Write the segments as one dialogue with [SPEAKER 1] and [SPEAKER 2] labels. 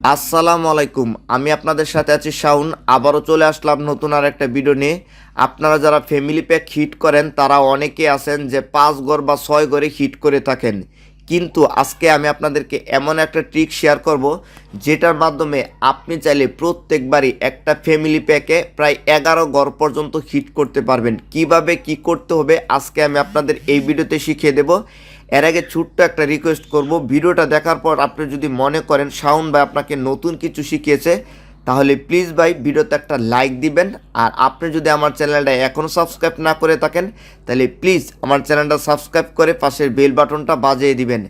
[SPEAKER 1] আসসালামু আলাইকুম। আমি আপনাদের সাথে আছি শাওন। আবারও চলে আসলাম নতুন আর একটা ভিডিও নিয়ে। আপনারা যারা ফ্যামিলি প্যাক হিট করেন তারা অনেকে আছেন যে 5 ঘর বা 6 ঘরে হিট করে থাকেন, কিন্তু আজকে আমি আপনাদেরকে এমন একটা ট্রিক শেয়ার করব যেটার মাধ্যমে আপনি চাইলে প্রত্যেকবারই একটা ফ্যামিলি প্যাকে প্রায় 11 ঘর পর্যন্ত হিট করতে পারবেন। কিভাবে কি করতে হবে আজকে আমি আপনাদের এই ভিডিওতে শিখিয়ে দেব। এর আগে ছোট্ট একটা রিকোয়েস্ট করব, ভিডিওটা দেখার পর আপনি যদি মনে করেন শাওন ভাই আপনাকে নতুন কিছু শিখিয়েছে, তাহলে প্লিজ ভাই ভিডিওতে একটা লাইক দিবেন। আর আপনি যদি আমার চ্যানেলটা এখনও সাবস্ক্রাইব না করে থাকেন তাহলে প্লিজ আমার চ্যানেলটা সাবস্ক্রাইব করে পাশের বেল বাটনটা বাজিয়ে দিবেন।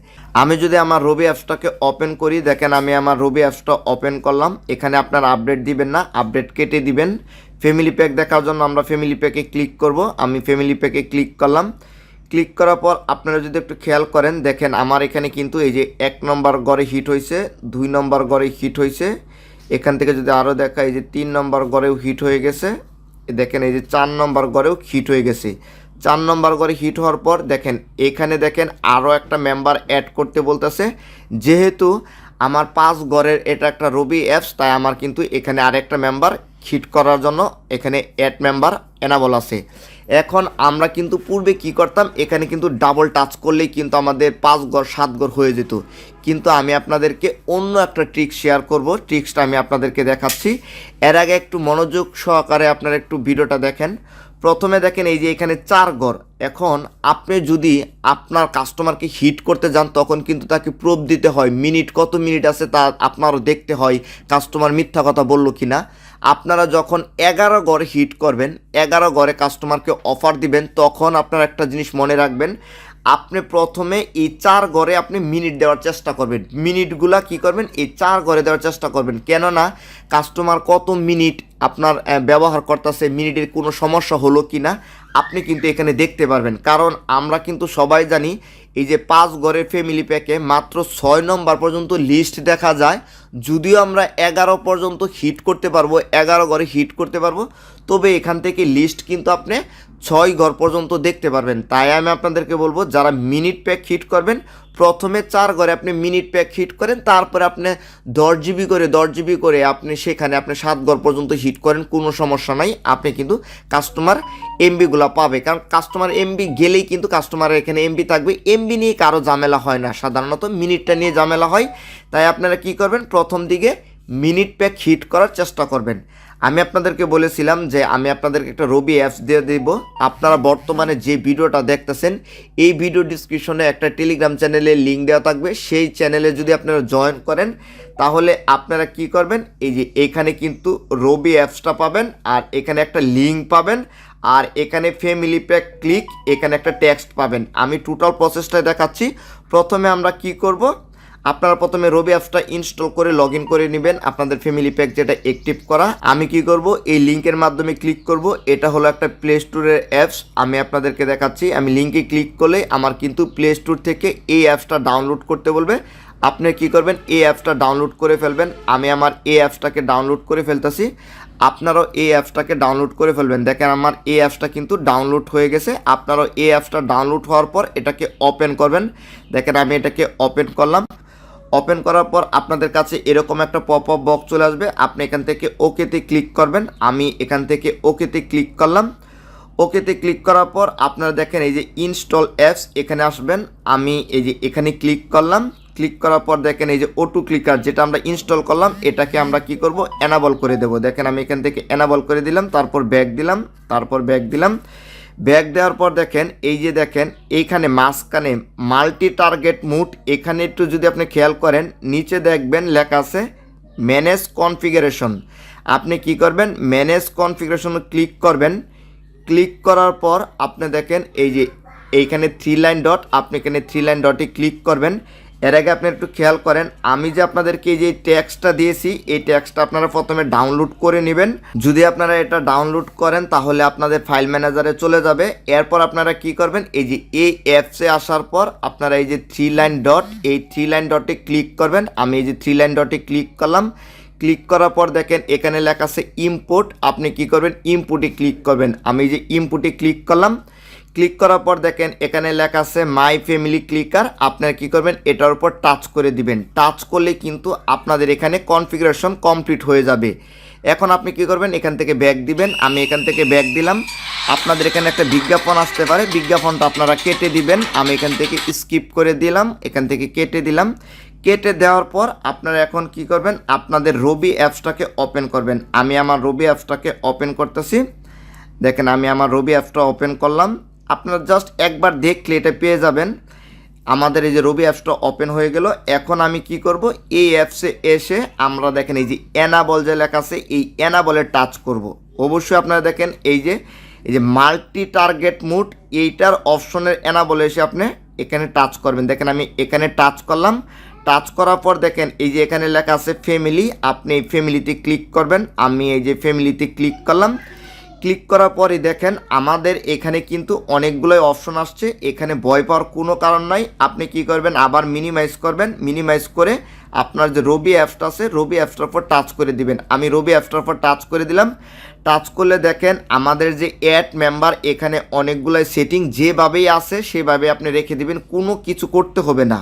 [SPEAKER 1] আমি যদি আমার রবি অ্যাপসটাকে ওপেন করি, দেখেন আমি আমার রবি অ্যাপসটা ওপেন করলাম। এখানে আপনার আপডেট দিবেন না, আপডেট কেটে দিবেন। ফ্যামিলি প্যাক দেখার জন্য আমরা ফ্যামিলি প্যাকে ক্লিক করব। আমি ফ্যামিলি প্যাকে ক্লিক করলাম। ক্লিক করার পর আপনারা যদি একটু খেয়াল করেন, দেখেন আমার এখানে কিন্তু এই যে 1 নম্বর গড়ে হিট হয়েছে, 2 নম্বর গড়ে হিট হয়েছে। এখান থেকে যদি আরও দেখা, এই যে 3 নম্বর গড়েও হিট হয়ে গেছে। দেখেন এই যে 4 নম্বর গড়েও হিট হয়ে গেছে। 4 নম্বর গড়ে হিট হওয়ার পর দেখেন এখানে দেখেন আরও একটা মেম্বার অ্যাড করতে বলতেছে। যেহেতু আমার 5 ঘরের এটা একটা রবি অ্যাপস, তাই আমার কিন্তু এখানে আরেকটা মেম্বার হিট করার জন্য এখানে অ্যাড মেম্বার এনাবল আছে। এখন আমরা কিন্তু পূর্বে কি করতাম, এখানে কিন্তু ডাবল টাচ করলেই কিন্তু আমাদের 5 ঘর 7 ঘর হয়ে যেত। কিন্তু আমি আপনাদেরকে অন্য একটা ট্রিক শেয়ার করব। ট্রিক্সটা আমি আপনাদেরকে দেখাচ্ছি। এর আগে একটু মনোযোগ সহকারে আপনারা একটু ভিডিওটা দেখেন। প্রথমে দেখেন এই যে এখানে 4 ঘর। এখন আপনি যদি আপনার কাস্টমারকে হিট করতে যান তখন কিন্তু তাকে প্রুফ দিতে হয়, মিনিট কত মিনিট আছে তা আপনারও দেখতে হয় কাস্টমার মিথ্যা কথা বললো কি না। আপনারা যখন 11 ঘরে হিট করবেন, 11 ঘরে কাস্টমারকে অফার দিবেন, তখন আপনারা একটা জিনিস মনে রাখবেন, আপনি প্রথমে এই 4 ঘরে আপনি মিনিট দেওয়ার চেষ্টা করবেন। মিনিটগুলা কি করবেন, এই 4 ঘরে দেওয়ার চেষ্টা করবেন। কেননা কাস্টমার কত মিনিট আপনার ব্যবহার করতেছে, মিনিটের কোনো সমস্যা হলো কি না আপনি কিন্তু এখানে দেখতে পারবেন। কারণ আমরা কিন্তু সবাই জানি এই যে 5 ঘরের ফ্যামিলি প্যাকে মাত্র 6 নম্বর পর্যন্ত লিস্ট দেখা যায়। যদিও আমরা 11 পর্যন্ত হিট করতে পারবো, 11 ঘরে হিট করতে পারবো, তবে এখান থেকে লিস্ট কিন্তু আপনি 6 ঘর পর্যন্ত দেখতে পারবেন। তাই আমি আপনাদেরকে বলবো, যারা মিনিট প্যাক হিট করবেন প্রথমে 4 ঘরে আপনি মিনিট প্যাক হিট করেন, তারপরে আপনি 10 জিবি করে আপনি সেখানে আপনি 7 ঘর পর্যন্ত হিট করেন, কোনো সমস্যা নাই। আপনি কিন্তু কাস্টমার এমবিগুলো পাবে, কারণ কাস্টমার এমবি গেলেই কিন্তু কাস্টমারের এখানে এমবি থাকবে। এমবি নিয়ে কারো ঝামেলা হয় না, সাধারণত মিনিটটা নিয়ে ঝামেলা হয়। তাই আপনারা কি করবেন, প্রথম দিকে মিনিট প্যাক হিট করার চেষ্টা করবেন। আমি আপনাদেরকে বলেছিলাম যে আমি আপনাদেরকে একটা রবি অ্যাপস দিয়ে দেব। আপনারা বর্তমানে যে ভিডিওটা দেখতেছেন এই ভিডিও ডিসক্রিপশনে একটা টেলিগ্রাম চ্যানেলের লিঙ্ক দেওয়া থাকবে। সেই চ্যানেলে যদি আপনারা জয়েন করেন তাহলে আপনারা কি করবেন, এই যে এখানে কিন্তু রবি অ্যাপসটা পাবেন, আর এখানে একটা লিঙ্ক পাবেন, আর এখানে ফ্যামিলি প্যাক ক্লিক, এখানে একটা টেক্সট পাবেন। আমি টোটাল প্রসেসটা দেখাচ্ছি। প্রথমে আমরা কি করব, আপনারা প্রথমে রবি অ্যাপসটা ইনস্টল করে লগ ইন করে নেবেন, আপনাদের ফ্যামিলি প্যাক যেটা অ্যাক্টিভ করা। আমি কি করব, এই লিঙ্কের মাধ্যমে ক্লিক করব। এটা হলো একটা প্লে স্টোরের অ্যাপস, আমি আপনাদেরকে দেখাচ্ছি। আমি লিঙ্কে ক্লিক করলে আমার কিন্তু প্লে স্টোর থেকে এই অ্যাপসটা ডাউনলোড করতে বলবে। আপনি কি করবেন, এই অ্যাপসটা ডাউনলোড করে ফেলবেন। আমি আমার এই অ্যাপসটাকে ডাউনলোড করে ফেলতেছি, আপনারাও এই অ্যাপসটাকে ডাউনলোড করে ফেলবেন। দেখেন আমার এই অ্যাপসটা কিন্তু ডাউনলোড হয়ে গেছে। আপনারাও এই অ্যাপসটা ডাউনলোড হওয়ার পর এটাকে ওপেন করবেন। দেখেন আমি এটাকে ওপেন করলাম। ওপেন করার পর আপনাদের কাছে এরকম একটা পপ আপ বক্স চলে আসবে। আপনি এখান থেকে ওকেতে ক্লিক করবেন। আমি এখান থেকে ওকেতে ক্লিক করলাম। ওকেতে ক্লিক করার পর আপনারা দেখেন এই যে ইনস্টল অ্যাপস, এখানে আসবেন। আমি এই যে এখানে ক্লিক করলাম। ক্লিক করার পর দেখেন এই যে অটো ক্লিকার যেটা আমরা ইনস্টল করলাম এটাকে আমরা কি করব, এনাবল করে দেব। দেখেন আমি এখান থেকে এনাবল করে দিলাম, তারপর ব্যাক দিলাম, তারপর ব্যাক দিলাম। ব্যাক দেওয়ার পর দেখেন এই যে দেখেন এইখানে মাঝখানে মাল্টি টার্গেট মুড, এখানে একটু যদি আপনি খেয়াল করেন নিচে দেখবেন লেখা আছে ম্যানেজ কনফিগারেশন। আপনি কি করবেন, ম্যানেজ কনফিগারেশন ক্লিক করবেন। ক্লিক করার পর আপনি দেখেন এই যে এইখানে 3 লাইন ডট, আপনি এখানে 3 লাইন ডটে ক্লিক করবেন। এর আগে আপনি একটু খেয়াল করেন, আমি যে আপনাদেরকে এই যে ট্যাক্সটা দিয়েছি এই ট্যাক্সটা আপনারা প্রথমে ডাউনলোড করে নেবেন। যদি আপনারা এটা ডাউনলোড করেন তাহলে আপনাদের ফাইল ম্যানেজারে চলে যাবে। এরপর আপনারা কি করবেন, এই যে এই অ্যাপসে আসার পর আপনারা এই যে 3 লাইন ডট, এই 3 লাইন ডটে ক্লিক করবেন। আমি এই যে 3 লাইন ডটে ক্লিক করলাম। ক্লিক করার পর দেখেন এখানে লেখা আছে ইম্পোর্ট, আপনি কি করবেন, ইম্পোর্টে ক্লিক করবেন। আমি এই যে ইম্পোর্টে ক্লিক করলাম। ক্লিক করার পর দেখেন এখানে লেখা আছে মাই ফ্যামিলি ক্লিকার। আপনারা কি করবেন, এটার উপর টাচ করে দিবেন। টাচ করলে কিন্তু আপনাদের এখানে কনফিগারেশন কমপ্লিট হয়ে যাবে। এখন আপনি কি করবেন, এখান থেকে ব্যাক দিবেন। আমি এখান থেকে ব্যাক দিলাম। আপনাদের এখানে একটা বিজ্ঞাপন আসতে পারে, বিজ্ঞাপনটা আপনারা কেটে দিবেন। আমি এখান থেকে স্কিপ করে দিলাম, এখান থেকে কেটে দিলাম। কেটে দেওয়ার পর আপনারা এখন কি করবেন, আপনাদের রবি অ্যাপসটাকে ওপেন করবেন। আমি আমার রবি অ্যাপসটাকে ওপেন করতেছি। দেখেন আমি আমার রবি অ্যাপসটা ওপেন করলাম। আপনারা জাস্ট একবার দেখলে এটা পেয়ে যাবেন। আমাদের এই যে রবি অ্যাপসটা ওপেন হয়ে গেল। এখন আমি কি করব, এই অ্যাপসে এসে আমরা দেখেন এই যে এনাবল যে লেখা আছে, এই এনাবলে টাচ করব। অবশ্যই আপনারা দেখেন এই যে মাল্টি টার্গেট মুড, এইটার অপশনের এনাবলে এসে আপনি এখানে টাচ করবেন। দেখেন আমি এখানে টাচ করলাম। টাচ করার পর দেখেন এই যে এখানে লেখা আছে ফ্যামিলি, আপনি এই ফ্যামিলিতে ক্লিক করবেন। আমি এই যে ফ্যামিলিতে ক্লিক করলাম। ক্লিক করার পরে দেখেন আমাদের এখানে কিন্তু অনেকগুলোই অপশন আসছে। এখানে ভয় পাওয়ার কোনো কারণ নাই। আপনি কি করবেন, আবার মিনিমাইজ করবেন। মিনিমাইজ করে আপনার যে রবি অ্যাপসটা আছে, রবি অ্যাপসটার উপর টাচ করে দিবেন। আমি রবি অ্যাপসটার উপর টাচ করে দিলাম। টাচ করলে দেখেন আমাদের যে অ্যাড মেম্বার, এখানে অনেকগুলোই সেটিং যেভাবেই আছে সেভাবে আপনি রেখে দিবেন, কোনো কিছু করতে হবে না।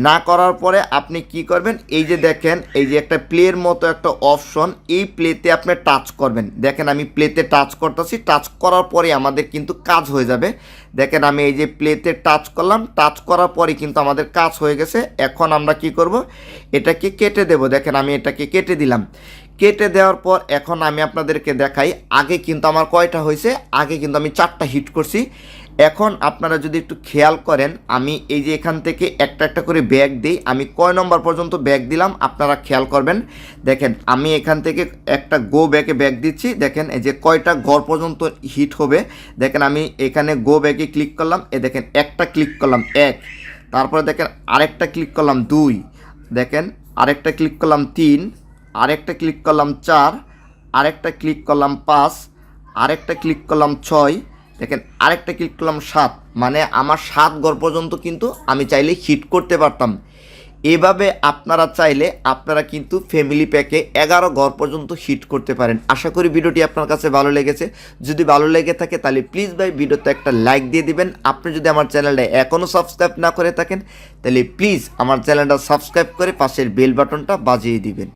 [SPEAKER 1] না করার পরে আপনি কি করবেন, এই যে দেখেন এই যে একটা প্লের মতো একটা অপশন, এই প্লেতে আপনি টাচ করবেন। দেখেন আমি প্লেতে টাচ করতেছি। টাচ করার পরে আমাদের কিন্তু কাজ হয়ে যাবে। দেখেন আমি এই যে প্লেতে টাচ করলাম। টাচ করার পরে কিন্তু আমাদের কাজ হয়ে গেছে। এখন আমরা কি করব, এটাকে কেটে দেব। দেখেন আমি এটাকে কেটে দিলাম। কেটে দেওয়ার পর এখন আমি আপনাদেরকে দেখাই, আগে কিন্তু আমার কয়টা হয়েছে, আগে কিন্তু আমি 4টা হিট করছি। এখন আপনারা যদি একটু খেয়াল করেন, আমি এই যে এখান থেকে একটা একটা করে ব্যাগ দিই, আমি কয় নম্বর পর্যন্ত ব্যাগ দিলাম আপনারা খেয়াল করবেন। দেখেন আমি এখান থেকে একটা গো ব্যাগে ব্যাগ দিচ্ছি। দেখেন এই যে কয়টা ঘর পর্যন্ত হিট হবে। দেখেন আমি এখানে গো ব্যাগে ক্লিক করলাম, দেখেন একটা ক্লিক করলাম 1, তারপরে দেখেন আরেকটা ক্লিক করলাম 2, দেখেন আরেকটা ক্লিক করলাম 3, আরেকটা ক্লিক করলাম 4, আরেকটা ক্লিক করলাম 5, আরেকটা ক্লিক করলাম 6, দেখেন আরেকটা ক্লিক করলাম 7। মানে আমার 7 ঘর পর্যন্ত কিন্তু আমি চাইলে হিট করতে পারতাম। এভাবে আপনারা চাইলে আপনারা কিন্তু ফ্যামিলি প্যাকে 11 ঘর পর্যন্ত হিট করতে পারেন। আশা করি ভিডিওটি আপনার কাছে ভালো লেগেছে। যদি ভালো লেগে থাকে তাহলে প্লিজ ভাই ভিডিওতে একটা লাইক দিয়ে দিবেন। আপনি যদি আমার চ্যানেলটা এখনও সাবস্ক্রাইব না করে থাকেন তাহলে প্লিজ আমার চ্যানেলটা সাবস্ক্রাইব করে পাশের বেল বাটনটা বাজিয়ে দিবেন।